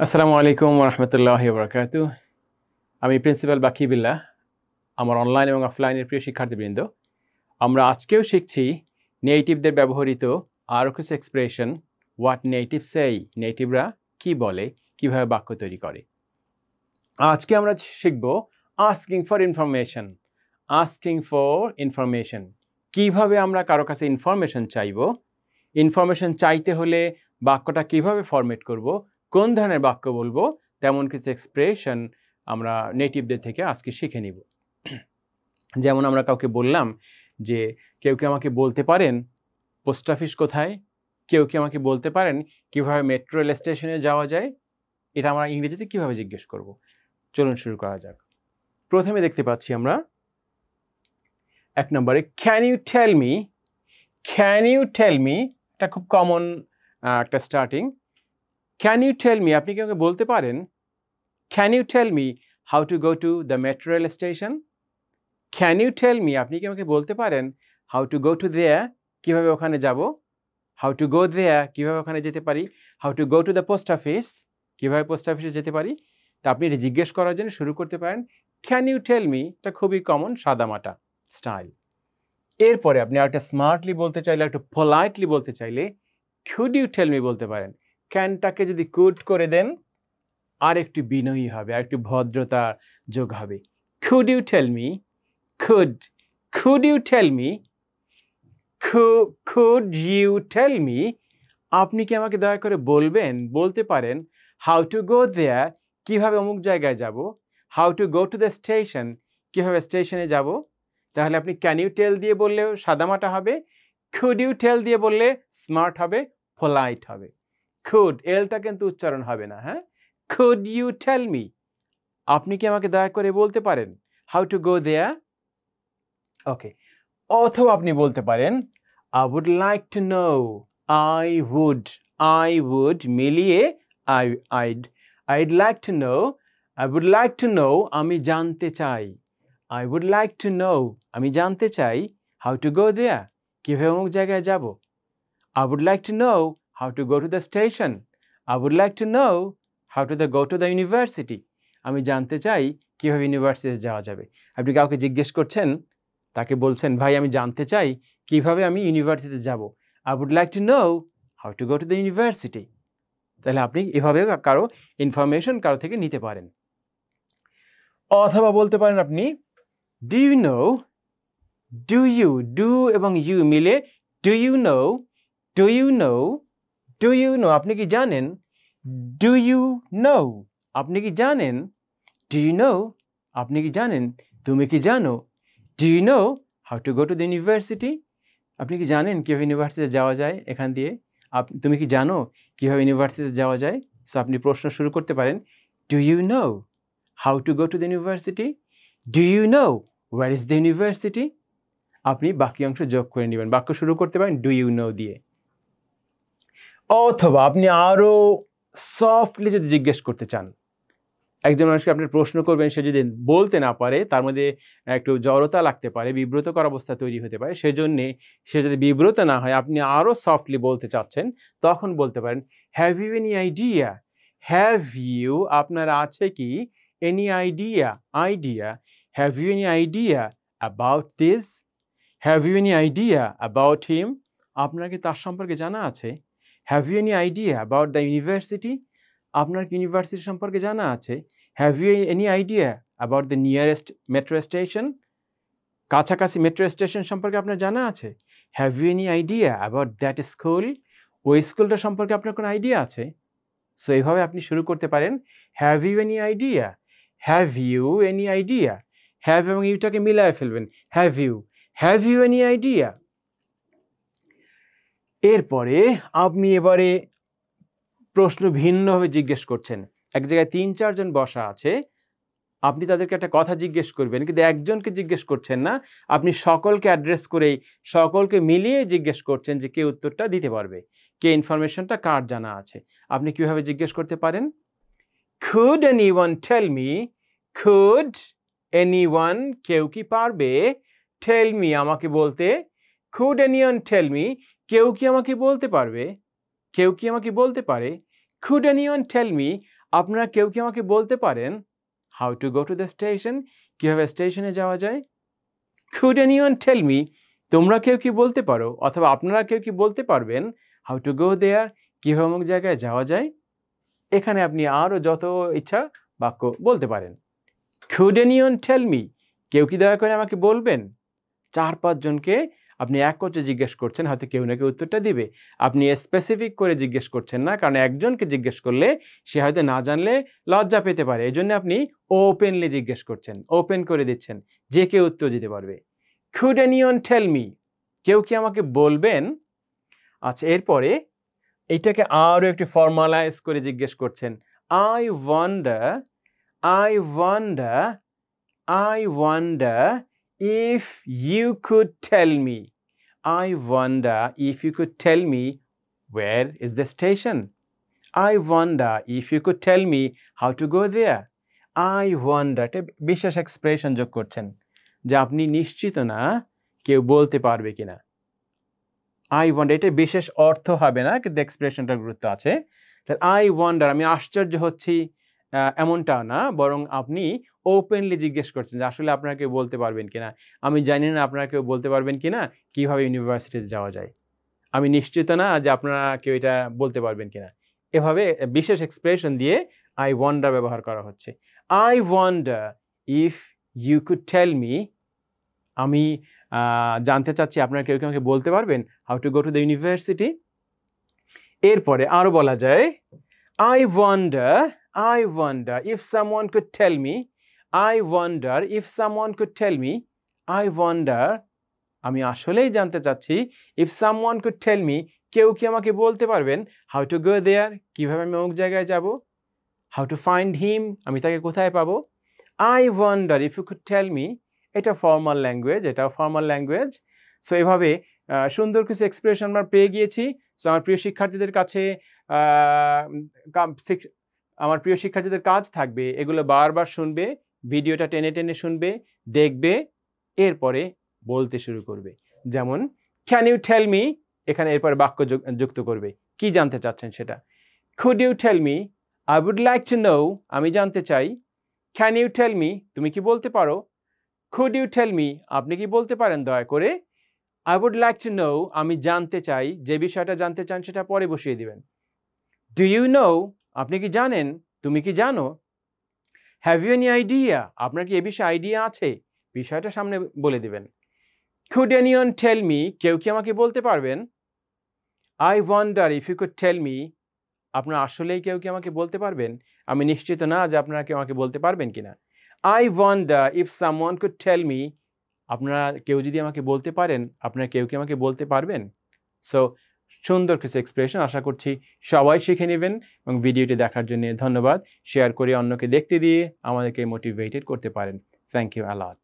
আসসালামু আলাইকুম ওয়া রাহমাতুল্লাহি ওয়া বারাকাতুহু। আমি প্রিন্সিপাল বাকিবিল্লাহ। আমার অনলাইন এবং অফলাইনের প্রিয় শিক্ষার্থীবৃন্দ, আমরা আজকেও শিখছি নেটিভদের ব্যবহৃত আরও কিছু এক্সপ্রেশন। হোয়াট নেটিভ সেই, নেটিভরা কি বলে, কিভাবে বাক্য তৈরি করে। আজকে আমরা শিখব asking for information. Asking for information, কিভাবে আমরা কারো কাছে ইনফরমেশন চাইব, ইনফরমেশন চাইতে হলে বাক্যটা কিভাবে ফরম্যাট করব, কোন ধরনের বাক্য বলবো, তেমন কিছু এক্সপ্রেশন আমরা নেটিভদের থেকে আজকে শিখে নিব। যেমন আমরা কাউকে বললাম যে কেউ কি আমাকে বলতে পারেন পোস্ট অফিস কোথায়, কেউ কি আমাকে বলতে পারেন কিভাবে মেট্রো রেল স্টেশনে যাওয়া যায়। এটা আমরা ইংরেজিতে কিভাবে জিজ্ঞেস করব। চলুন শুরু করা যাক। প্রথমে দেখতে পাচ্ছি আমরা এক নম্বরে can you tell me. Can you tell me, এটা খুব কমন একটা starting. Can you tell me, আপনি কি আমাকে বলতে পারেন can you tell me how to go to the metro rail station. Can you tell me, আপনি কি আমাকে বলতে পারেন how to go to there, কীভাবে ওখানে যাব। হাউ টু গো দেয়ার, কীভাবে ওখানে যেতে পারি। How to go to the post office, কীভাবে পোস্ট অফিসে যেতে পারি। তা আপনি এটা জিজ্ঞেস করার জন্য শুরু করতে পারেন ক্যান ইউ টেল মি। এটা খুবই কমন সাদামাটা স্টাইল। এরপরে আপনি আরেকটা স্মার্টলি বলতে চাইলে, একটু পোলাইটলি বলতে চাইলে কুড ইউ টেল মি বলতে পারেন। ক্যানটাকে যদি কুড করে দেন আর একটু বিনয়ী হবে, আর একটু ভদ্রতা যোগ হবে। Could you tell me, could you tell me, could you tell me, আপনি কি আমাকে দয়া করে বলবেন, বলতে পারেন হাউ টু গো দেয়ার, কীভাবে অমুক জায়গায় যাব। How to go to the station, কীভাবে স্টেশনে যাব। তাহলে আপনি ক্যান ইউ টেল দিয়ে বললেও সাদামাটা হবে, কুড ইউ টেল দিয়ে বললে স্মার্ট হবে, পোলাইট হবে। কুড, এলটা কিন্তু উচ্চারণ হবে না। হ্যাঁ, কুড ইউ টেল মি, আপনি কি আমাকে দয়া করে বলতে পারেন হাউ টু গো দেয়ার। ওকে, অথবা আপনি বলতে পারেন I would like to know. I would মিলিয়ে I'd like to know. I would like to know, আমি জানতে চাই। I would like to know, আমি জানতে চাই হাউ টু গো দেয়ার, কীভাবে অমুক জায়গায় যাব। I would like to know how to go to the station. I would like to know how to go to the university, আমি জানতে চাই কীভাবে ইউনিভার্সিটিতে যাওয়া যাবে। আপনি কাউকে জিজ্ঞেস করছেন, তাকে বলছেন ভাই আমি জানতে চাই কিভাবে আমি ইউনিভার্সিটিতে যাব। I would like to know how to go to the university. তাহলে আপনি এভাবে কারো ইনফরমেশন কারো থেকে নিতে পারেন। অথবা বলতে পারেন আপনি do you know. Do you, do এবং ইউ মিলে do you know, do you know, do you know, আপনি কি জানেন। ডু ইউ নো, আপনি কি জানেন। ডু ইউ নো, আপনি কি জানেন, তুমি কি জানো। Do you know how to go to the university, আপনি কি জানেন কীভাবে ইউনিভার্সিটিতে যাওয়া যায় এখান দিয়ে। তুমি কি জানো কীভাবে ইউনিভার্সিটিতে যাওয়া যায়। সো আপনি প্রশ্ন শুরু করতে পারেন do you know how to go to the university. Do you know where is the university. আপনি বাকি অংশ যোগ করে নেবেন, বাক্য শুরু করতে পারেন ডু ইউ নো দিয়ে। অথবা আপনি আরও সফটলি যদি জিজ্ঞেস করতে চান, একজন মানুষকে আপনি প্রশ্ন করবেন, সে যদি বলতে না পারে, তার মধ্যে একটু জড়তা লাগতে পারে, বিব্রতকর অবস্থা তৈরি হতে পারে, সেজন্যে সে যদি বিব্রত না হয়, আপনি আরও সফটলি বলতে চাচ্ছেন, তখন বলতে পারেন have you any idea. Have you, আপনার আছে কি, any idea, idea. Have you any idea about this. Have you any idea about him, আপনার কি তার সম্পর্কে জানা আছে। Have you any idea about the university, আপনার কি ইউনিভার্সিটি সম্পর্কে জানা আছে। Have you any idea about the nearest metro station, কাছাকাছি মেট্রো স্টেশন সম্পর্কে আপনার জানা আছে। Have you any idea about that school, ওই স্কুলটা সম্পর্কে আপনার কোনো আইডিয়া আছে। সো এইভাবে আপনি শুরু করতে পারেন have you any idea. Have you any idea, have এবং ইউটাকে মিলায় ফেলবেন, হ্যাভ ইউ এনি আইডিয়া। এরপরে আপনি এবারে প্রশ্ন ভিন্নভাবে জিজ্ঞেস করছেন। এক জায়গায় ৩-৪ জন বসা আছে, আপনি তাদেরকে একটা কথা জিজ্ঞেস করবেন, কিন্তু একজনকে জিজ্ঞেস করছেন না, আপনি সকলকে অ্যাড্রেস করেই সকলকে মিলিয়ে জিজ্ঞেস করছেন যে কে উত্তরটা দিতে পারবে, কে ইনফরমেশনটা কার জানা আছে। আপনি কিভাবে জিজ্ঞেস করতে পারেন could anyone tell me. Could anyone, কেউ কি পারবে, টেল মি আমাকে বলতে। কুড এনিওয়ান টেল মি, কেউ কি আমাকে বলতে পারবে, কেউ কি আমাকে বলতে পারে। কুড এনিওয়ান টেল মি, আপনারা কেউ কি আমাকে বলতে পারেন how to go to the station, কীভাবে স্টেশনে যাওয়া যায়? Could anyone tell me, তোমরা কেউ কি বলতে পারো অথবা আপনারা কেউ কি বলতে পারবেন হাউ টু গো দেয়ার, কীভাবে অমুক জায়গায় যাওয়া যায়? এখানে আপনি আরও যত ইচ্ছা বাক্য বলতে পারেন। Could anyone tell me, কেউ কি দয়া করে আমাকে বলবেন? 4-5 জনকে আপনি একত্রে জিজ্ঞেস করছেন, হয়তো কেউ না কেউ উত্তরটা দিবে। আপনি স্পেসিফিক করে জিজ্ঞেস করছেন না, কারণ একজনকে জিজ্ঞেস করলে সে হয়তো না জানলে লজ্জা পেতে পারে। এজন্য আপনি ওপেনলি জিজ্ঞেস করছেন, ওপেন করে দিচ্ছেন, যে কেউ উত্তর দিতে পারবে। Could anyone tell me, কেউ কি আমাকে বলবেন? আচ্ছা, এরপরে এইটাকে আরও একটু ফর্মালাইজ করে জিজ্ঞেস করছেন। I wonder, I wonder, I wonder if you could tell me. I wonder if you could tell me where is the station. I wonder if you could tell me how to go there. I wonder, এটা বিশেষ expression যোগ করছেন যে আপনি নিশ্চিত না কেউ বলতে পারবে কিনা। I wonder, এটা বিশেষ অর্থ হবে না, কিন্তু এক্সপ্রেশনটার গুরুত্ব আছে। I wonder, আমি আশ্চর্য হচ্ছি এমনটা না, বরং আপনি ওপেনলি জিজ্ঞেস করছেন যে আসলে আপনারা কেউ বলতে পারবেন কিনা। আমি জানি না আপনারা কেউ বলতে পারবেন কিনা কীভাবে ইউনিভার্সিটিতে যাওয়া যায়। আমি নিশ্চিত না যে আপনারা কেউ এটা বলতে পারবেন কিনা। এভাবে বিশেষ এক্সপ্রেশন দিয়ে I wonder ব্যবহার করা হচ্ছে। I wonder if you could tell me, আমি জানতে চাচ্ছি আপনারা কেউ কি আমাকে বলতে পারবেন how to go to the university. এরপরে আরও বলা যায় I wonder if someone could tell me, I wonder if someone could tell me, I wonder, আমি আসলেই জানতে চাচ্ছি, if someone could tell me, কেউ কি আমাকে বলতে পারবেন how to go there, কীভাবে আমি অমুক জায়গায় যাব, how to find him, আমি তাকে কোথায় পাবো। I wonder if you could tell me, এটা ফর্মাল ল্যাঙ্গুয়েজ, এটাও ফর্মাল ল্যাঙ্গুয়েজ। সো এভাবে সুন্দর কিছু এক্সপ্রেশন আমরা পেয়ে গিয়েছি। সো আমার প্রিয় শিক্ষার্থীদের কাছে আমার প্রিয় শিক্ষার্থীদের কাজ থাকবে এগুলো বারবার শুনবে, ভিডিওটা টেনে টেনে শুনবে, দেখবে, এরপরে বলতে শুরু করবে। যেমন ক্যান ইউ টেল মি, এখানে এরপরে বাক্য যুক্ত করবে, কি জানতে চাচ্ছেন সেটা। Could you tell me, I would like to know, আমি জানতে চাই। ক্যান ইউ টেল মি, তুমি কি বলতে পারো। কুড ইউ টেল মি, আপনি কি বলতে পারেন দয়া করে। I would like to know, আমি জানতে চাই, যে বিষয়টা জানতে চান সেটা পরে বসিয়ে দিবেন। ডু ইউ নো, আপনি কি জানেন, তুমি কি জানো। হ্যাভ ইউ এনি আইডিয়া, আপনার কি এ বিষয়ে আইডিয়া আছে, বিষয়টা সামনে বলে দিবেন। কুড এনিওয়ান টেল মি, কেউ কি আমাকে বলতে পারবেন। I wonder if you could tell me, আপনারা আসলেই কেউ কি আমাকে বলতে পারবেন, আমি নিশ্চিত না যে আপনারা কেউ আমাকে বলতে পারবেন কিনা। I wonder if someone could tell me, আপনারা কেউ যদি আমাকে বলতে পারেন, আপনারা কেউ কি আমাকে বলতে পারবেন। সো সুন্দর কিছু এক্সপ্রেশন, আশা করছি সবাই শিখে নেবেন এবং ভিডিওটি দেখার জন্য ধন্যবাদ। শেয়ার করে অন্যকে দেখতে দিয়ে আমাদেরকে মোটিভেটেড করতে পারেন। Thank you a lot.